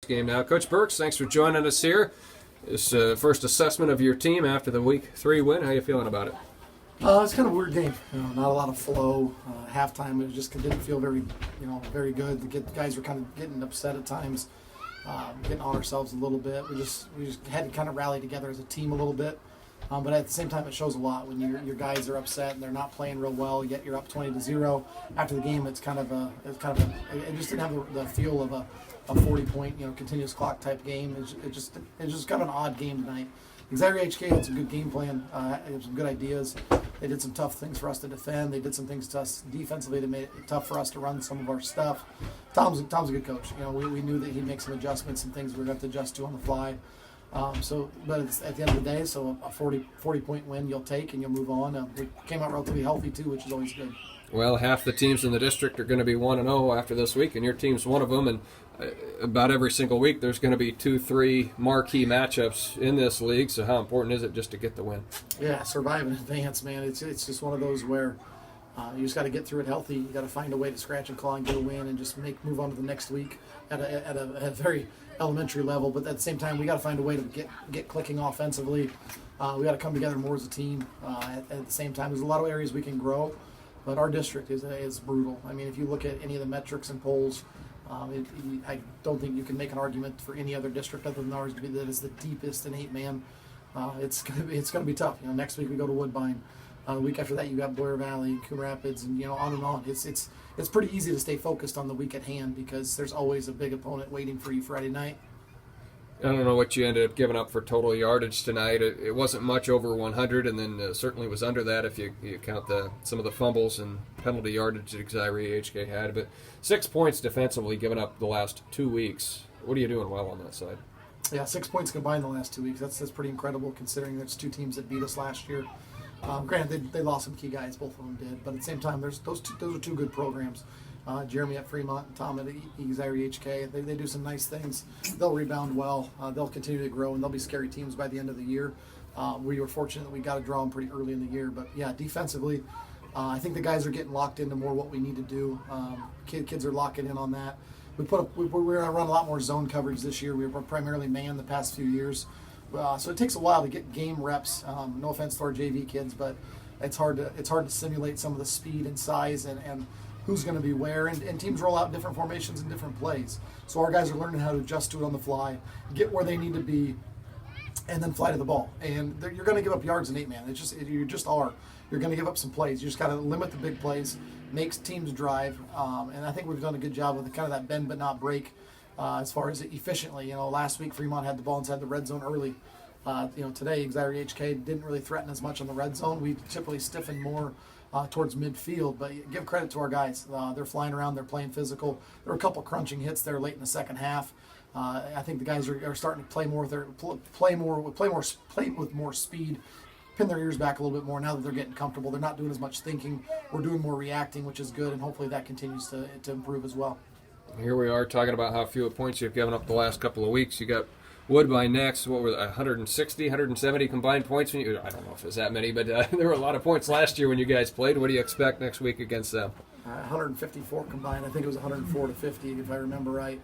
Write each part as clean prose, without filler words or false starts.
game now. Coach Birks, thanks for joining us here. This first assessment of your team after the Week 3 win. How are you feeling about it? It's kind of a weird game. Not a lot of flow. Halftime, it just didn't feel very good. The guys were kind of getting upset at times, getting on ourselves a little bit. We just had to kind of rally together as a team a little bit. But at the same time, it shows a lot when your guys are upset and they're not playing real well. Yet you're up 20-0 after the game. It just didn't have the feel of a 40-point continuous clock type game. It just kind of an odd game tonight. Xavier HK had some good game plan. Had some good ideas. They did some tough things for us to defend. They did some things to us defensively that made it tough for us to run some of our stuff. Tom's a good coach. We knew that he'd make some adjustments and things we were going to have to adjust to on the fly. But it's at the end of the day, so a 40-point win you'll take and you'll move on. We came out relatively healthy too, which is always good. Well, half the teams in the district are going to be 1-0 after this week, and your team's one of them. And about every single week, there's going to be 2-3 marquee matchups in this league. So how important is it just to get the win? Yeah, survive and advance, man. It's just one of those where you just got to get through it healthy. You got to find a way to scratch and claw and get a win, and just move on to the next week at a very elementary level. But at the same time, we got to find a way to get clicking offensively. We got to come together more as a team. At the same time, there's a lot of areas we can grow. But our district is brutal. I mean, if you look at any of the metrics and polls, I don't think you can make an argument for any other district other than ours to be that is the deepest in 8-man. It's gonna be tough. Next week we go to Woodbine. The week after that you got Blair Valley, Coon Rapids, and on and on. It's pretty easy to stay focused on the week at hand because there's always a big opponent waiting for you Friday night. I don't know what you ended up giving up for total yardage tonight. It wasn't much over 100, and then certainly was under that if you count some of the fumbles and penalty yardage that Xavier HK had. But 6 points defensively given up the last 2 weeks. What are you doing well on that side? Yeah, 6 points combined the last 2 weeks. That's pretty incredible considering there's two teams that beat us last year. Granted, they lost some key guys, both of them did. But at the same time, those are two good programs. Jeremy at Fremont and Tom at Xavier HK. They do some nice things. They'll rebound well. They'll continue to grow, and they'll be scary teams by the end of the year. We were fortunate that we got to draw them pretty early in the year. But, yeah, defensively, I think the guys are getting locked into more what we need to do. Kids are locking in on that. We're going to run a lot more zone coverage this year. We were primarily man the past few years. So it takes a while to get game reps. No offense to our JV kids, but it's hard to simulate some of the speed and size and who's going to be where, and teams roll out different formations and different plays. So our guys are learning how to adjust to it on the fly, get where they need to be, and then fly to the ball. And you're going to give up yards in 8-man. You just are. You're going to give up some plays. You just got to limit the big plays, makes teams drive, and I think we've done a good job with kind of that bend but not break as far as efficiently. Last week Fremont had the ball inside the red zone early. Today Xavier HK didn't really threaten as much on the red zone. We typically stiffen more towards midfield, but give credit to our guys. They're flying around, they're playing physical. There were a couple crunching hits there late in the second half. I think the guys are starting to play with more speed, pin their ears back a little bit more now that they're getting comfortable. They're not doing as much thinking. We're doing more reacting, which is good, and hopefully that continues to improve as well. Here we are talking about how few points you've given up the last couple of weeks. You got Woodbine next. What were 160, 170 combined points? I don't know if it's that many, but there were a lot of points last year when you guys played. What do you expect next week against them? 154 combined. I think it was 104 to 50, if I remember right.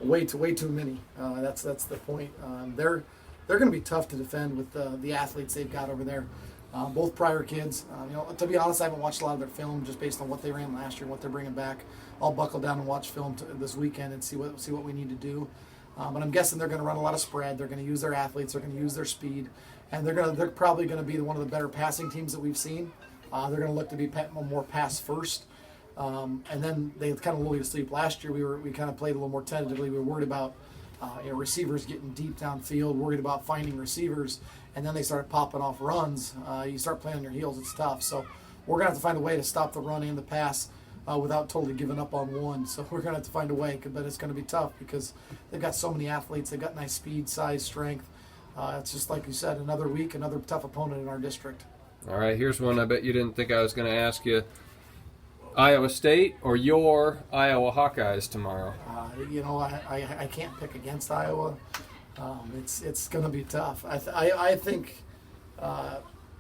Way too many. That's the point. They're going to be tough to defend with the athletes they've got over there. Both prior kids. To be honest, I haven't watched a lot of their film just based on what they ran last year and what they're bringing back. I'll buckle down and watch film this weekend and see what we need to do. But I'm guessing they're going to run a lot of spread. They're going to use their athletes. They're going to use their speed, and they're probably going to be one of the better passing teams that we've seen. They're going to look to be more pass first, and then they kind of lulled you to sleep. Last year we kind of played a little more tentatively. We were worried about receivers getting deep downfield, worried about finding receivers, and then they started popping off runs. You start playing on your heels, it's tough. So we're going to have to find a way to stop the run and the pass without totally giving up on one. So we're going to have to find a way, but it's going to be tough because they've got so many athletes. They've got nice speed, size, strength. It's just like you said, another week, another tough opponent in our district. All right, here's one I bet you didn't think I was going to ask you. Iowa State or your Iowa Hawkeyes tomorrow? I can't pick against Iowa. It's going to be tough. I think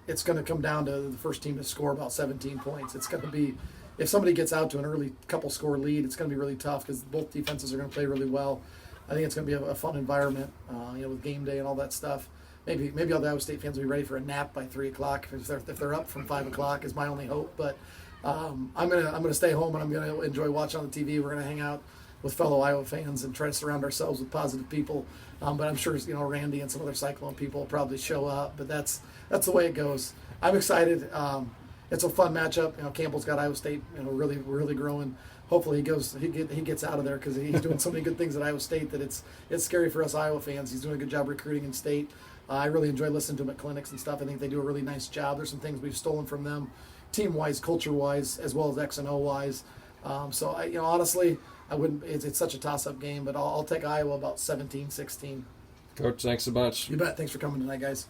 it's going to come down to the first team to score about 17 points. It's going to be, if somebody gets out to an early couple score lead, it's going to be really tough because both defenses are going to play really well. I think it's going to be a fun environment, with game day and all that stuff. Maybe all the Iowa State fans will be ready for a nap by 3 o'clock if they're up from 5 o'clock is my only hope. But I'm gonna stay home and I'm gonna enjoy watching on the TV. We're gonna hang out with fellow Iowa fans and try to surround ourselves with positive people. But I'm sure Randy and some other Cyclone people will probably show up. But that's the way it goes. I'm excited. It's a fun matchup. Campbell's got Iowa State, really really growing. Hopefully he gets out of there because he's doing so many good things at Iowa State that it's scary for us Iowa fans. He's doing a good job recruiting in state. I really enjoy listening to him at clinics and stuff. I think they do a really nice job. There's some things we've stolen from them, team-wise, culture-wise, as well as X and O-wise. So honestly, I wouldn't. It's such a toss-up game, but I'll take Iowa about 17-16. Coach, thanks a bunch. You bet. Thanks for coming tonight, guys.